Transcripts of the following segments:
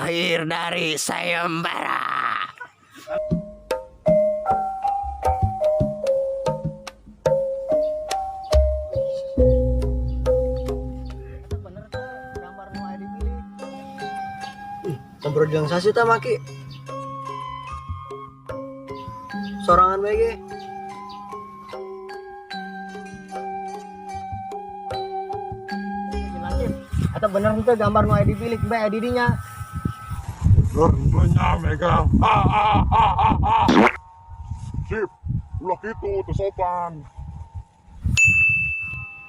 akhir dari sayembara. Bener tuh gambar nu aya dipilih. Berorganisasi ta maki. Sorangan bae ge. Atau bener itu gambar nu aya dipilih bae di dinya. Gerblenya megang. Sip, ulah gitu tersopan.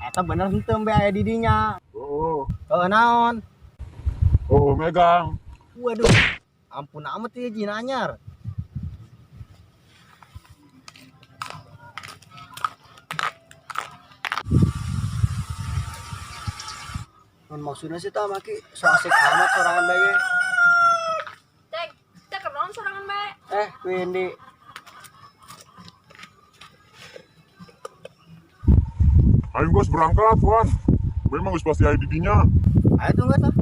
Eta bener henteu bae aya di dinya. Oh, Naon? megang. Waduh, ampun amat ya jin anyar. Maksudnya sih tak maki so asik amat sorangan bae. Cek keron sorangan bae. Windy. Ayo bos berangkat, Wan. Memang harus pasti ada didinya. Ayo tunggu tuh.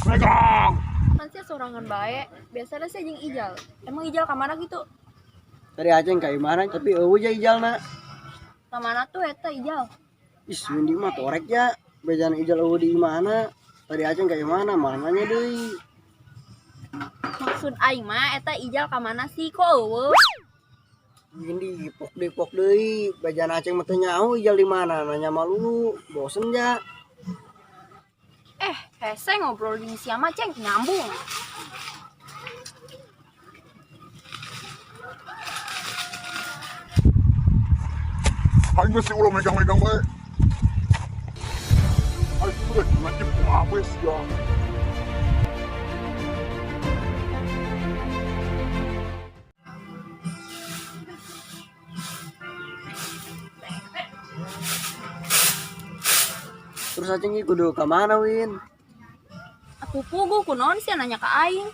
Megang. Mansnya sorangan bae. Biasanya sih jeung ijal. Emang ijal ka mana gitu? Tadi aja yang kayak mana tapi eueuh ja ijalna. Ka mana tuh eta ijal? Is Windy mah torek ya. Bejana ijal eueuh di mana? Tadi aja yang kayak mana? Mananya deui. Maksud aing mah eta ijal ka mana sih kok eueuh? Windy pok deui. Bejana aceng mah teu nyaho ijal di mana? Nanya malu. Bosen ja. Hese ngobrol di siapa ceng nyambung. Ayo sih ulah megang-megang bae. Ayo udah nanti apa sih ya? Terus aceng ieu kudu ka mana, Win? Aku pugu kunaon sih nanya ke aing.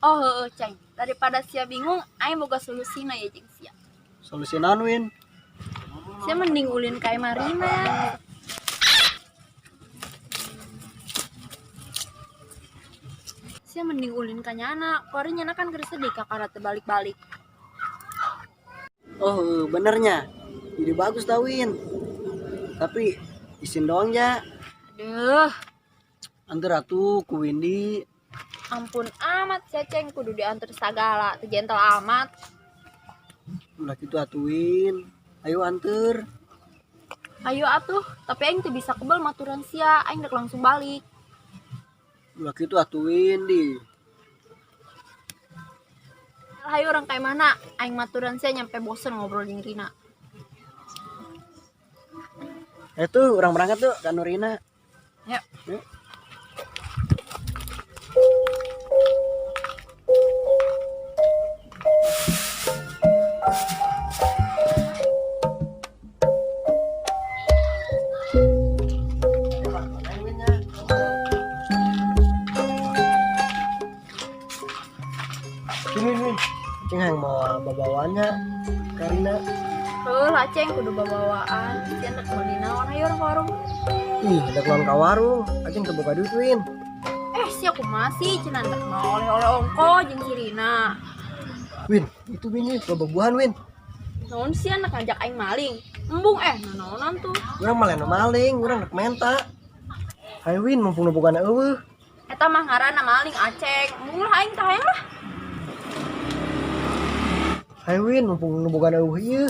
Oh heueuh ceng, daripada sia bingung aing boga solusina ya jeung sia. Solusi naon, Win? Sia mending ulin ka Marina. Sia mending ulin ka nyana, kori nyana kan keur sedih kakara teu balik-balik. Oh, benernya. Jadi bagus tau, Win. Tapi izin doang ya. Aduh, Antar atuh ku Windy. ampun amat sia ceng kudu diantar sagala, teu gentle amat. Ulah kitu atuin. Ayo anter. Ayo atuh, tapi aing teu bisa kebal maturan sia, aing rek langsung balik. Ulah kitu atuin di. Hayu orang kayak mana? Aing maturan sia nyampe bosen ngobrol jeung Rina. Tuh orang berangkat tuh kan Nurina. Yuk. Yuk. Win. Cing yang mau bawaannya Karina. Lah ceng kudu bawaan. Sia anak mau dinaon hayu orang warung. Ih, ada keluar ke warung. Acing kebuka duit, Win. Sia aku masih cenah hendak mau oleh-oleh ongko jeung si Rina. Win, itu Win nih, buah-buahan, Win. Naon sih anak ngajak aing maling? Embung nanaonan tuh. Urang malah maling, urang rek menta. Hayu Win, mumpung bogaan eueuh. Eta mah ngaranna maling aceng. Embung lah aing tah hayang lah. Hayu Win, mumpung bogaan eueuh ieu.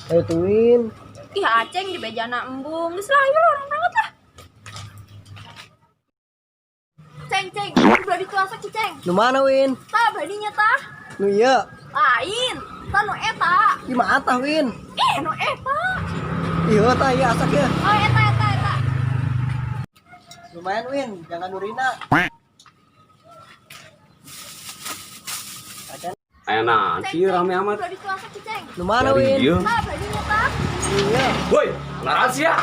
Ayo tuh Win. Ih aceng di bejana embung. Geus lah ayo orang banget lah. Ceng, udah dituasak ci ceng. Nu mana Win? Tah badinya tah. Nu ieu. Lain. Tah nu eta. Di mana tah Win? Nu eta. Ieu tah ieu asak ya. Oh eta. Lumayan Win, jangan Nurina. Ayeuna sih rame amat. Udah dituasak ci ceng. Nu mana Win? Iya. Tah badinya tah. Iya. Woi, laran sih ya.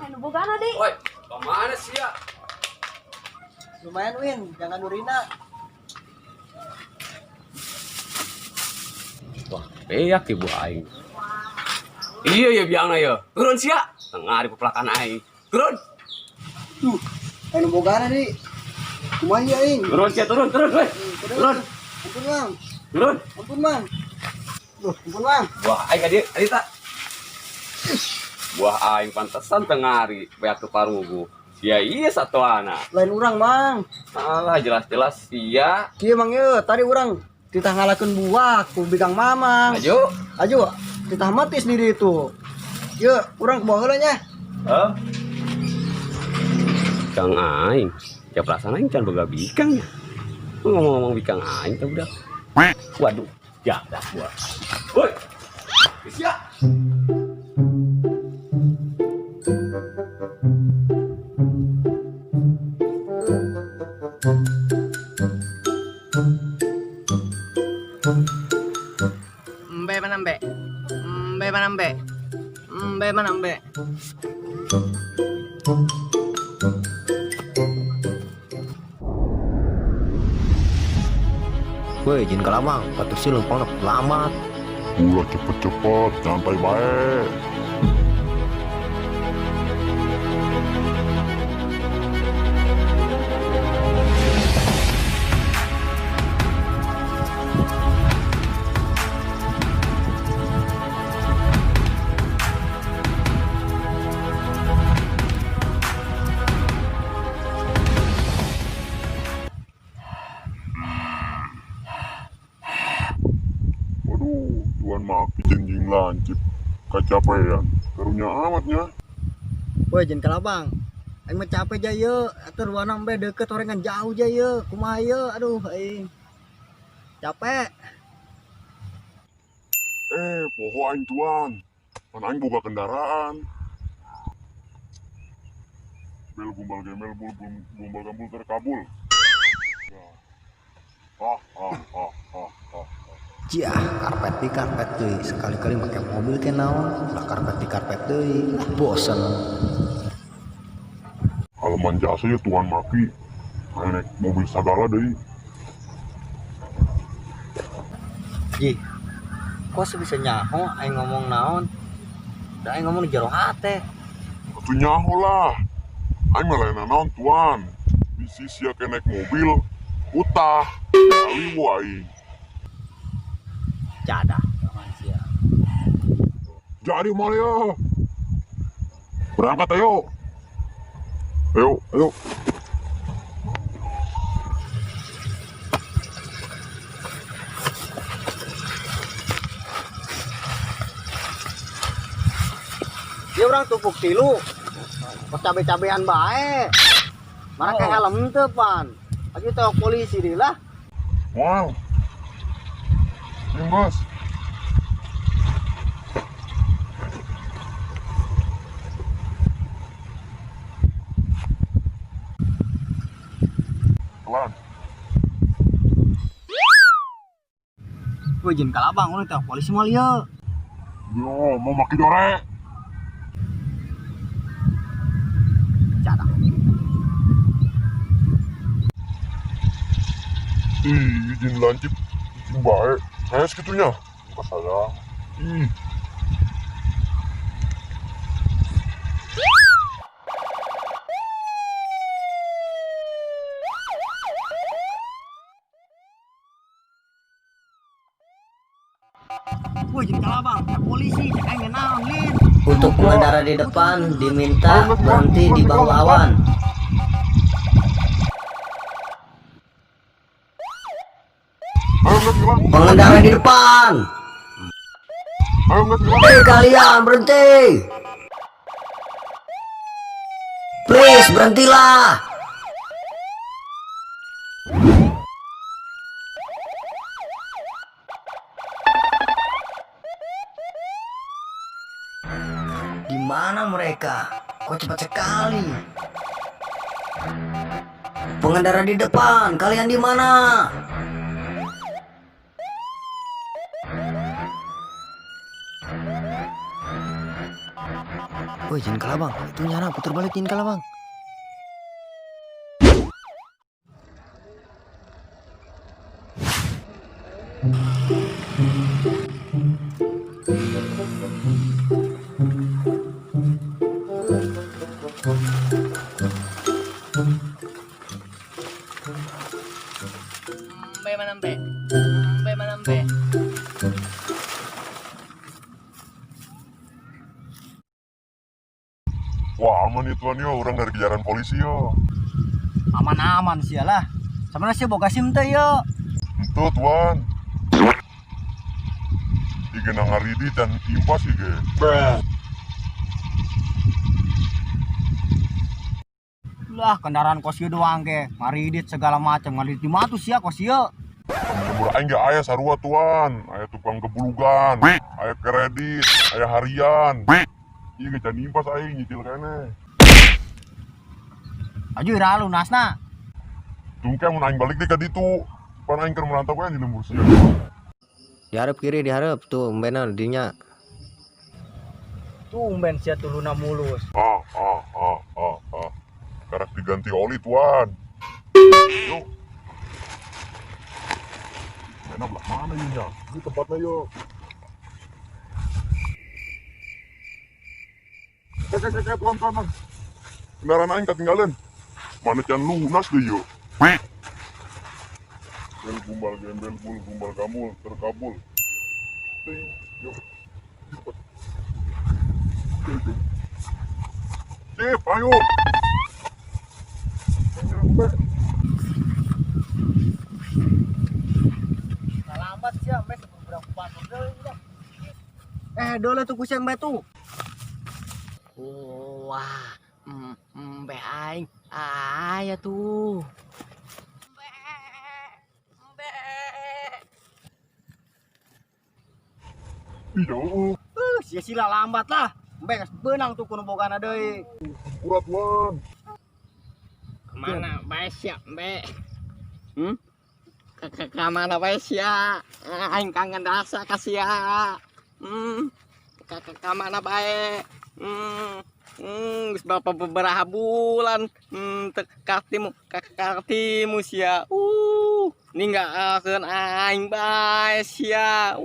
Nu bogana deui. Woi, kemana sih ya? Lumayan Win, jangan Nurina. Wah, beak ibu aing. Iya ya biangna ya. Turun sih ya. Tengah di pepelakan aing. Turun. Tuh, anu bogana di. Kumaha ieu aing? Turun sia, turun, weh. Turun, Ampun, Mang. turun. Ampun, Mang. Duh, ampun, Mang. Buah aing adi tak. Buah aing pantesan tengari beak ke parugu. Sia iya satu anak. Lain urang, Mang. Salah jelas-jelas sia. Kieu Mang ieu, tadi urang titah ngalakeun buah ku bigang Mamang. Aju. Titah mati sendiri itu. Yuk, urang ke bawah heula nya. Hah? Bikang aing. Ya perasaan aing can boga bikang ya. Lu ngomong-ngomong bikang aing teh udah. Waduh, jadak gua. Woi. Sia. Mbe mana mbe? Mbe mana mbe? Mbe mana mbe? Woi, jin kalamang, patuh sih lempang selamat. Ulah cepet-cepet, santai baik. Waduh, tuan maki jenjing lancip. Kecapean, karunya amatnya. Woi, jin kalabang. Aing mah capek ja yeu, atuh ruana mbe deukeut orengan jauh ja yeu. Kumaha yeu? Aduh, aing. Capek. Poho aing tuan. Pan aing boga kendaraan. Bel gumbal gemel bul gumbal gambul terkabul. Ya. Jah, karpet di karpet tuh. Sekali-kali pakai mobil ke naon, lah karpet di karpet tuh. Bosen. Halaman jasa ya tuan maki. Aing naik mobil sagala deui. Ji. Kok bisa nyaho aing ngomong naon? Da aing ngomong di jero hate. Atuh nyaho lah. Aing mah lain naon tuan. Bisi sia ke naik mobil. Utah. Kali aing. Cadah. Jadi Maria. Berangkat ayo. Ayo. Dia orang tupuk tilu. Pas cabe-cabean bae. Mana kayak helm teu pan. Lagi teu polisi di lah. Wow. Ini bos. Pelan. Woi, jin kalabang urang teh polisi mah lieu. Yo, mau maki dore. Cadah. Izin lancip. Izin baik. Saya segitunya. Bukan saya. Woi, jin kalabang, polisi cek aing naon lin. Untuk pengendara di depan diminta berhenti di bawah awan. Ayo nggak hilang. Pengendara di depan. Ayo nggak hilang. Hei kalian berhenti. Please berhentilah. Di mana mereka? Kok cepat sekali? Pengendara di depan, kalian di mana? Woi, jin kalabang, itu nyana putar balik jin kalabang. Mbe mana mbe? Mbe mana mbe? Wah aman ya tuan yo, orang dari kejaran polisi yo. Aman-aman sih lah. Sama sih boga SIM teh yo. Itu tuan. Ige nang ngaridi dan impas ige. Lah kendaraan kos ieu doang ke. Ngaridit segala macam. Ngaridit di matu sih ya kos ieu. Lembur aing ge aya sarua tuan. Aya tukang gebulugan, aya kredit, aya harian. Ige can impas aing nyicil kene. Aju ira lunasna. Tungke mun aing balik di ka ditu. Pan aing keur merantau kan di lembur sia. Diharap kiri diharap tuh mbena dinya. Tumben sia tuluna mulus. Karak diganti oli tuan. Yuk. Mana belah mana ini ya? Ini tempatnya yuk. Tuan. Kendaraan aing ketinggalan. Mana can lunas deh yuk. Bel gumbal gembel bul gumbal gamul terkabul. Yuk. Cip, ayo. Lambat sih sampai seberapa patok deui. Dole tuh kusi mbak tuh. Wah, mbe aing aya tuh. Iya, Sia-sia lambat lah. Mbak geus beunang tuh kuno bogana deui. urat tuan. Kemana bae sia mbe? Kemana bae sia? Aing kangen rasa ka sia. Kemana bae? Geus beberapa bulan kartimu sia. Ninggalkeun aing bae sia.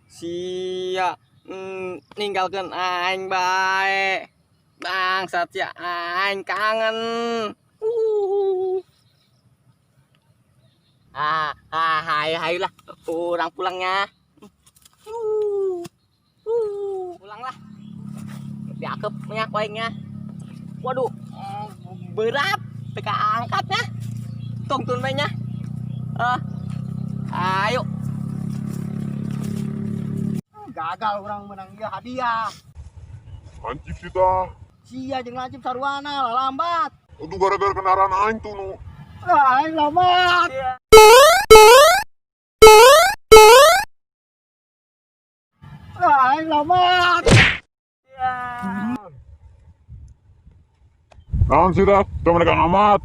Sia ninggalkeun aing bae. Bangsat sia aing kangen. Hayu lah, orang pulangnya. Pulanglah. Diakep minyak aingnya. Waduh, berat teka angkatnya. Tungtun mainnya. Ayo. Gagal orang menang ieu hadiah. Hancip kita. Sia jeung lancip sarwana lambat. Itu gara-gara kendaraan aing tuh nu. Aing lambat. Aing lambat. Naon sih dak? Teu mereka amat.